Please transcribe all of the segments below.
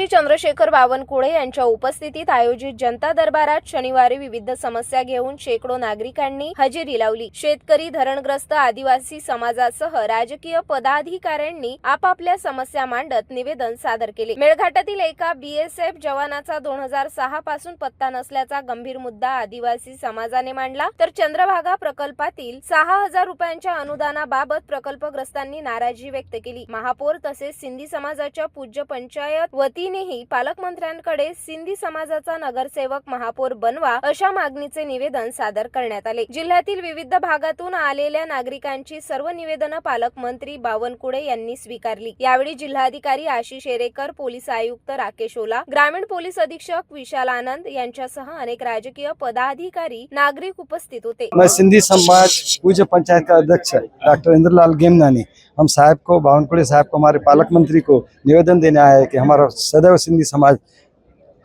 पालकमंत्री चंद्रशेखर बावनकुळे यांच्या उपस्थितीत आयोजित जनता दरबारात शनिवारी विविध समस्या घेऊन शेकडो नागरिकांनी हजेरी लावली। शेतकरी, धरणग्रस्त, आदिवासी समाजासह राजकीय पदाधिकाऱ्यांनी आपापल्या समस्या मांडत निवेदन सादर केले। मेळघाटातील एका बीएसएफ जवानाचा 2006 पासून पत्ता नसल्याचा गंभीर मुद्दा आदिवासी समाजाने मांडला, तर चंद्रभागा प्रकल्पातील 6000 रुपयांच्या अनुदानाबाबत प्रकल्पग्रस्तांनी नाराजी व्यक्त केली। महापौर तसेच सिंधी समाजाच्या पूज्य पंचायत वतीनेही पालकमंत्र्यांकडे सिंधी समाजाचा नगरसेवक महापौर बनवा अशा मागणीचे निवेदन सादर करण्यात आले। जिल्ह्यातील विविध भागातून आलेल्या नागरिकांची सर्व निवेदनं पालकमंत्री बावनकुळे यांनी स्वीकारली। यावेळी जिल्हाधिकारी आशिष एरेकर, पोलीस आयुक्त राकेश ओला, ग्रामीण पोलीस अधीक्षक विशाल आनंद यांच्यासह अनेक राजकीय पदाधिकारी, नागरिक उपस्थित होते। मैं सिंधी समाज पूज्य पंचायत का अध्यक्ष डॉक्टर इंद्रलाल गेमनानी हम साहब को, बावनकुळे साहब को, हमारे पालक मंत्री को निवेदन देने आया है कि हमारा सदैव सिंधी समाज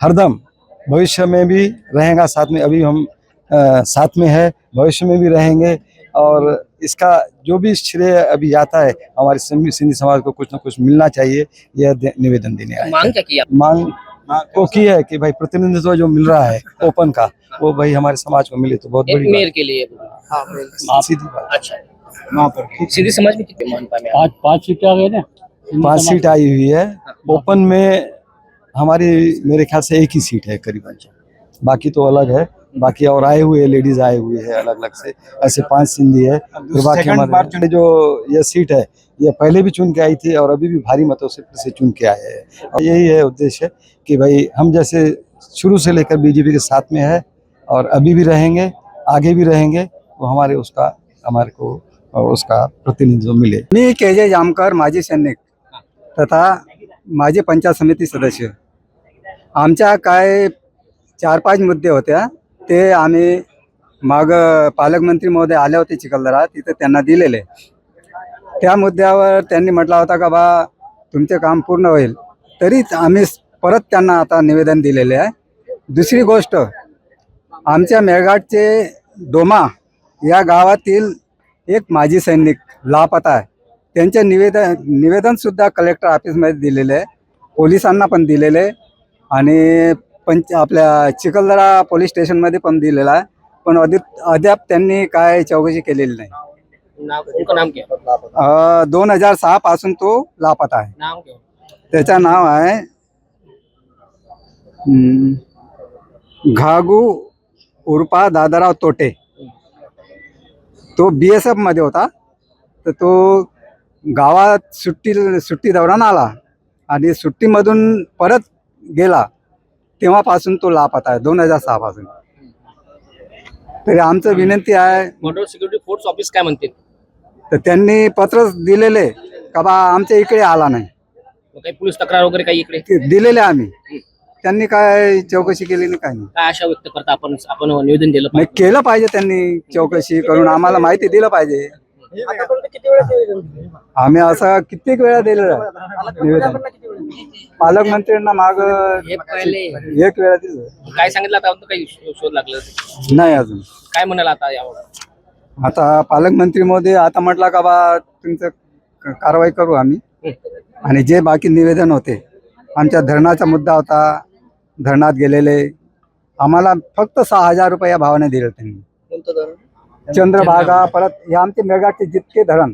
हरदम भविष्य में भी रहेगा, साथ में अभी हम साथ में है, भविष्य में भी रहेंगे और इसका जो भी श्रेय अभी आता है हमारे सिंधी समाज को कुछ न कुछ मिलना चाहिए, यह निवेदन देने आए। मांग क्या की आप? मांग को की है कि भाई प्रतिनिधित्व जो मिल रहा है ओपन का, वो भाई हमारे समाज को मिले तो बहुत बड़ी मेयर के लिए। सीधी बात। अच्छा, सिंधी समाज में कितने मानता में? पाँच सीटें आ गई ना, 5 सीट आई हुई है। ओपन में हमारी मेरे ख्याल से एक ही सीट है करीबन, बाकी तो अलग है। बाकी और आए हुए लेडीज आए हुए हैं अलग अलग से, ऐसे 5 सिंधी है। फिर बाकी हमारे जो यह सीट है ये पहले भी चुन के आई थी और अभी भी भारी मतों से फिर से चुन के आए हैं। और यही है उद्देश्य कि भाई हम जैसे शुरू से लेकर बीजेपी के साथ में है और अभी भी रहेंगे, आगे भी रहेंगे, तो हमारे को उसका प्रतिनिधित्व मिले। मी KJ जामकर, माजी सैनिक तथा माजी पंचायत समिती सदस्य। आमच्या काय 4-5 मुद्दे होत्या, ते आम्ही माग पालकमंत्री महोदय आले होते चिखलदरा, तिथे त्यांना दिलेले। त्या मुद्द्यावर त्यांनी म्हटला होता का बा तुमचे काम पूर्ण होईल, तरी आम्ही परत त्यांना आता निवेदन दिलेले आहे। दुसरी गोष्ट, आमच्या मेळघाटचे डोमा या गावातील एक माजी सैनिक लापता आहे, त्यांचे निवेदन सुद्धा कलेक्टर ऑफिसमध्ये दिलेले आहे, पोलिसांना पण दिलेले आणि आपल्या चिखलदरा पोलीस स्टेशनमध्ये पण दिलेला आहे, पण अद्याप त्यांनी काय चौकशी केलेली नाही। उनका नाम क्या? 2006 पासून तो लापता आहे। नाम क्या? त्याचं नाव आहे घागू उर्फा दादाराव तोटे। तो BSF मध्ये होता, तर तो गावात सुट्टी दौरान आला आणि सुट्टीमधून परत गेला, तेव्हापासून तो लापता आहे 2006 पासून। तरी आमचं विनंती आहे, बॉर्डर सिक्युरिटी फोर्स ऑफिस काय म्हणते? तर त्यांनी पत्र दिलेले का बा आमच्या इकडे आला नाही, काही पोलीस तक्रार वगैरे काही इकडे ते दिलेले आम्ही, त्यांनी काय चौकशी केली नाही, काही नाही। काय आशा व्यक्त करता आपण निवेदन दिलं नाही केलं पाहिजे, त्यांनी चौकशी करून आम्हाला माहिती दिलं पाहिजे। आम्ही असं कित्येक वेळा दिलेलं आहे निवेदन, पालकमंत्र्यांना माग एक वेळा दिलं। काय सांगितलं आता? काही शोध लागलं नाही अजून काय म्हणाला आता यावर? आता पालकमंत्री महोदय आता म्हटला का बा तुमचं कारवाई करू आम्ही, आणि जे बाकी निवेदन होते, आमच्या धरणाचा मुद्दा होता, धरणात गेलेले आम्हाला फक्त 6000 रुपये या भावाने दिले त्यांनी। चंद्रभागा, परत हे आमचे मेळघाटचे जितके धरण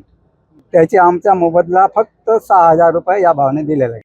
त्याचे आमचा मोबदला फक्त 6000 रुपये या भावाने दिलेला आहे।